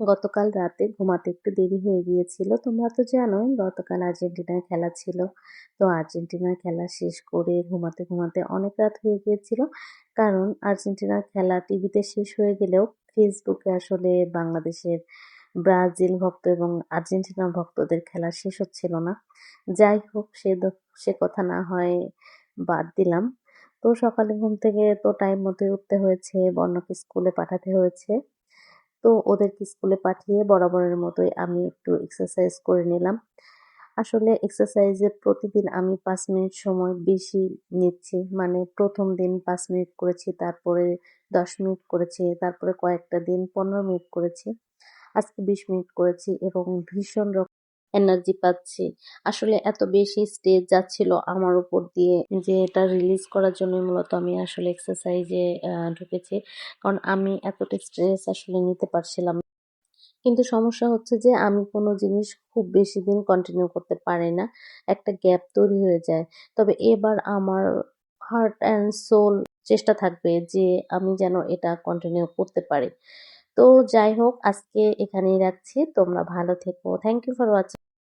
গতকাল রাতে ঘুমাতে একটু দেরি হয়ে গিয়েছিল। তোমরা তো জানোই গতকাল আর্জেন্টিনার খেলা ছিল। তো আর্জেন্টিনার খেলা শেষ করে ঘুমাতে অনেক রাত হয়ে গিয়েছিল। কারণ আর্জেন্টিনার খেলা টিভিতে শেষ হয়ে গেলেও ফেসবুকে আসলে বাংলাদেশের ব্রাজিল ভক্ত এবং আর্জেন্টিনা ভক্তদের খেলা শেষ হচ্ছিল না। যাই হোক সে কথা না হয় বাদ দিলাম। তো সকালে ঘুম থেকে তো টাইম মতোই উঠতে হয়েছে, বর্ণকে স্কুলে পাঠাতে হয়েছে। তো ওদেরকে স্কুলে পাঠিয়ে বরাবরের মতোই আমি একটু এক্সারসাইজ করে নিলাম। আসলে এক্সারসাইজে প্রতিদিন আমি ৫ মিনিট সময় বেশি নিচ্ছি। মানে ১ম দিন ৫ মিনিট করেছি, তারপরে ১০ মিনিট করেছি, তারপরে কয়েকটা দিন ১৫ মিনিট করেছি। আজকে ২০ মিনিট করেছি এবং ভীষণ রকম এনার্জি পাচ্ছি। আসলে এত বেশি স্ট্রেস যাচ্ছিল আমার উপর দিয়ে যে এটা রিলিজ করার জন্যই মূলত আমি আসলে এক্সারসাইজে ঢুকেছি। কারণ আমি এতটা স্ট্রেস আসলে নিতে পারছিলাম না। কিন্তু সমস্যা হচ্ছে যে আমি কোনো জিনিস খুব বেশি দিন কন্টিনিউ করতে পারি না। একটা গ্যাপ তৈরি হয়ে যায়। তবে এবার আমার হার্ট অ্যান্ড সোল চেষ্টা থাকবে যে আমি যেন এটা কন্টিনিউ করতে পারি। তো যাই হোক আজকে এখানেই রাখছি। তোমরা ভালো থেকো। Thank you for watching.